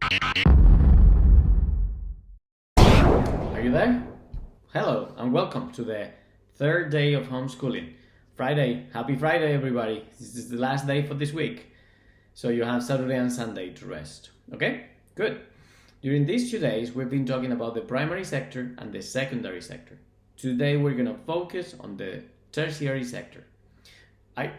Are you there? Hello and welcome to the third day of homeschooling. Friday, happy Friday everybody. This is the last day for this week. So you have Saturday and Sunday to rest. Okay? Good. During these 2 days, we've been talking about the primary sector and the secondary sector. Today we're going to focus on the tertiary sector.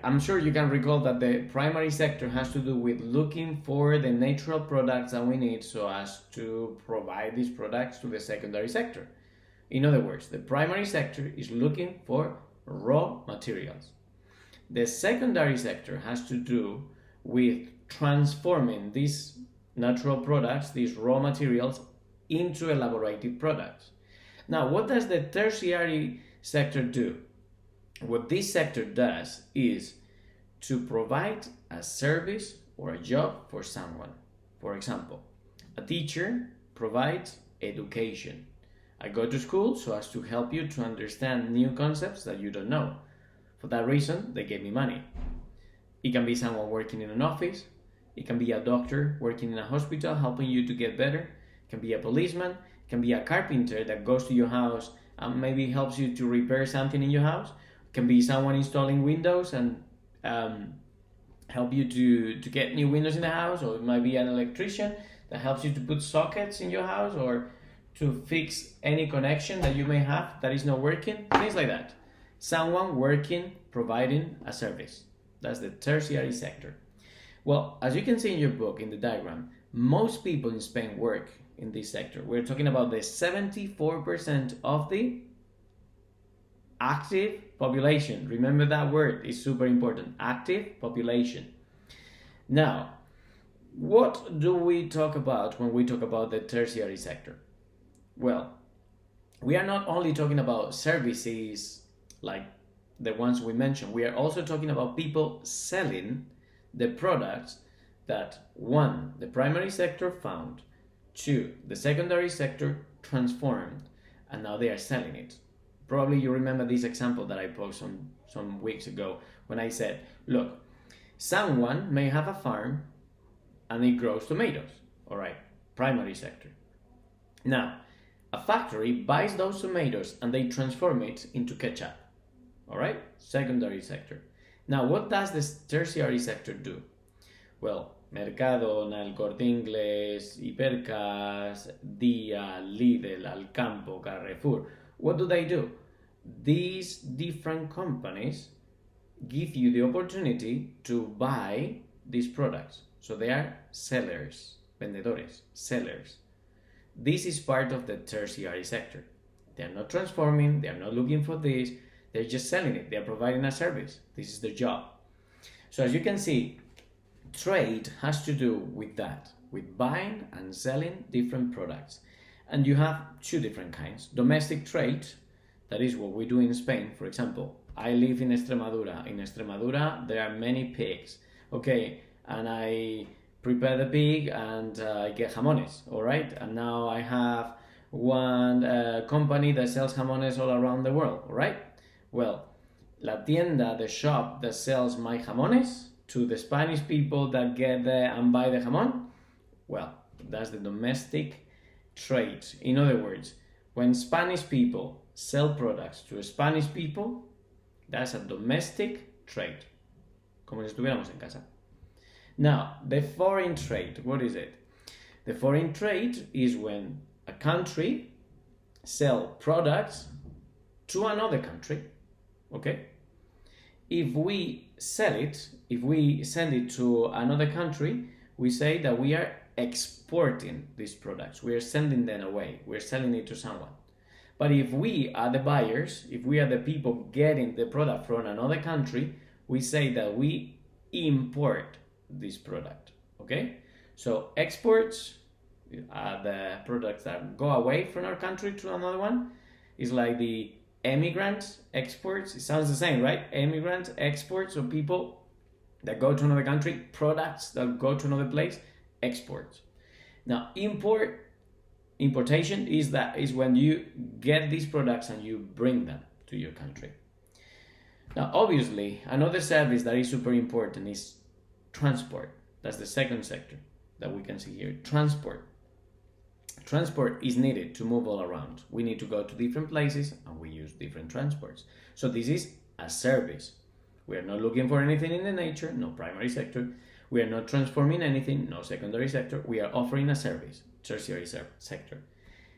I'm sure you can recall that the primary sector has to do with looking for the natural products that we need so as to provide these products to the secondary sector. In other words, the primary sector is looking for raw materials. The secondary sector has to do with transforming these natural products, these raw materials, into elaborated products. Now, what does the tertiary sector do? What this sector does is to provide a service or a job for someone. For example, a teacher provides education. I go to school so as to help you to understand new concepts that you don't know. For that reason, they gave me money. It can be someone working in an office. It can be a doctor working in a hospital helping you to get better. It can be a policeman. It can be a carpenter that goes to your house and maybe helps you to repair something in your house. It can be someone installing windows and help you to get new windows in the house, or it might be an electrician that helps you to put sockets in your house or to fix any connection that you may have that is not working, things like that. Someone working, providing a service. That's the tertiary sector. Well, as you can see in your book, in the diagram, most people in Spain work in this sector. We're talking about the 74% of the active population. Remember that word is super important. Active population. Now, what do we talk about when we talk about the tertiary sector? Well, we are not only talking about services like the ones we mentioned. We are also talking about people selling the products that, one, the primary sector found, two, the secondary sector transformed, and now they are selling it. Probably you remember this example that I posted some weeks ago when I said, look, someone may have a farm and it grows tomatoes. All right, primary sector. Now, a factory buys those tomatoes and they transform it into ketchup. All right, secondary sector. Now, what does this tertiary sector do? Well, Mercadona, El Corte Inglés, Hipercas, Dia, Lidl, Alcampo, Carrefour. What do? These different companies give you the opportunity to buy these products. So they are sellers, vendedores, sellers. This is part of the tertiary sector. They are not transforming, they are not looking for this, they're just selling it, they are providing a service. This is their job. So as you can see, trade has to do with that, with buying and selling different products. And you have two different kinds. Domestic trade, that is what we do in Spain. For example, I live in Extremadura. In Extremadura, there are many pigs. Okay, and I prepare the pig and I get jamones, all right? And now I have one company that sells jamones all around the world, all right? Well, la tienda, the shop that sells my jamones to the Spanish people that get there and buy the jamón, well, that's the domestic trade. In other words, when Spanish people sell products to Spanish people, that's a domestic trade. Como si estuviéramos en casa. Now, the foreign trade, what is it? The foreign trade is when a country sells products to another country, okay? If we sell it, if we send it to another country, we say that we are exporting these products. We are sending them away. We're selling it to someone. But if we are the buyers, if we are the people getting the product from another country, we say that we import this product, okay? So exports are the products that go away from our country to another one. It's like the emigrant exports. It sounds the same, right? Emigrant exports, so people that go to another country, products that go to another place, exports. Now, importation is when you get these products and you bring them to your country. Now, obviously, another service that is super important is transport. That's the second sector. that we can see here. Transport. Transport is needed to move all around. We need to go to different places and we use different transports. So this is a service. We are not looking for anything in the nature, no primary sector. We are not transforming anything, no secondary sector. We are offering a service, tertiary sector.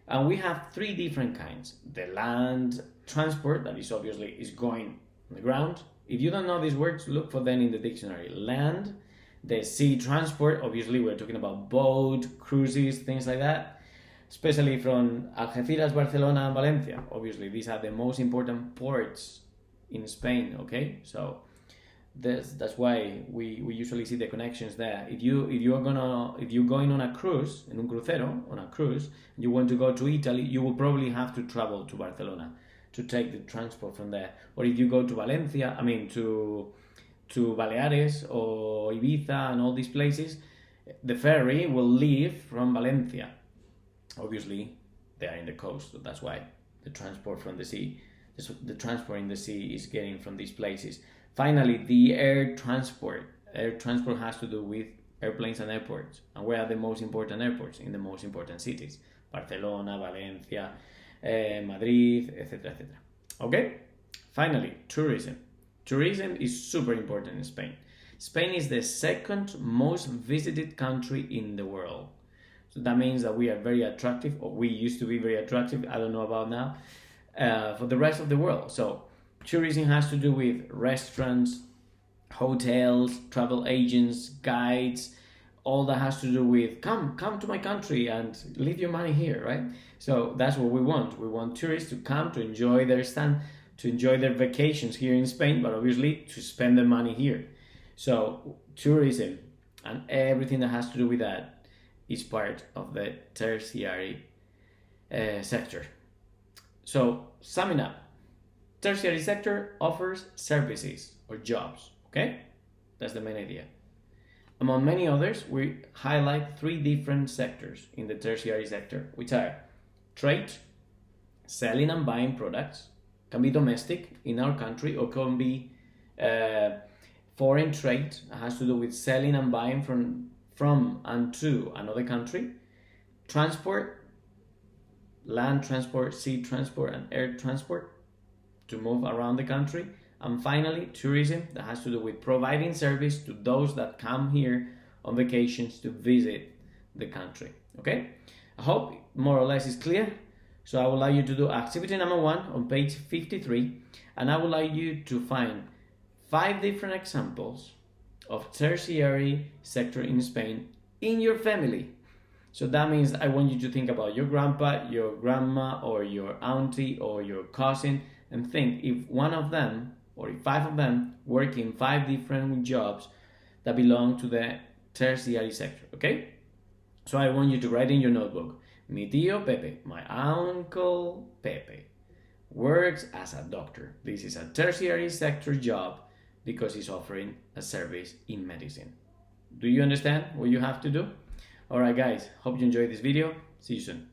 And we have three different kinds. The land transport, that is obviously is going on the ground. If you don't know these words, look for them in the dictionary. Land, the sea transport, obviously we're talking about boat, cruises, things like that. Especially from Algeciras, Barcelona, and Valencia. Obviously, these are the most important ports in Spain, okay? So that's why we usually see the connections there. If you're going on a cruise, en un crucero, on a cruise, you want to go to Italy, you will probably have to travel to Barcelona to take the transport from there. Or if you go to Valencia, to Baleares or Ibiza and all these places, the ferry will leave from Valencia. Obviously, they are in the coast, so that's why the transport from the sea, the transport in the sea is getting from these places. Finally, the air transport. Air transport has to do with airplanes and airports. And where are the most important airports? In the most important cities. Barcelona, Valencia, Madrid, etc., etc. Okay? Finally, tourism. Tourism is super important in Spain. Spain is the second most visited country in the world. So that means that we are very attractive, or we used to be very attractive, I don't know about now, for the rest of the world. So tourism has to do with restaurants, hotels, travel agents, guides, all that has to do with come to my country and leave your money here, right? So that's what we want. We want tourists to come to enjoy their vacations here in Spain, but obviously to spend their money here. So tourism and everything that has to do with that is part of the tertiary sector. So summing up, tertiary sector offers services or jobs, okay? That's the main idea. Among many others, we highlight three different sectors in the tertiary sector, which are trade, selling and buying products, can be domestic in our country or can be foreign trade, has to do with selling and buying from and to another country, transport, land transport, sea transport, and air transport to move around the country, and finally, tourism, that has to do with providing service to those that come here on vacations to visit the country. Okay? I hope more or less is clear. So I would like you to do activity number 1 on page 53, and I would like you to find 5 different examples of tertiary sector in Spain in your family. So that means I want you to think about your grandpa, your grandma, or your auntie, or your cousin, and think if one of them, or if 5 of them, work in 5 different jobs that belong to the tertiary sector, okay? So I want you to write in your notebook, mi tío Pepe, my uncle Pepe, works as a doctor. This is a tertiary sector job because he's offering a service in medicine. Do you understand what you have to do? Alright guys, hope you enjoyed this video. See you soon.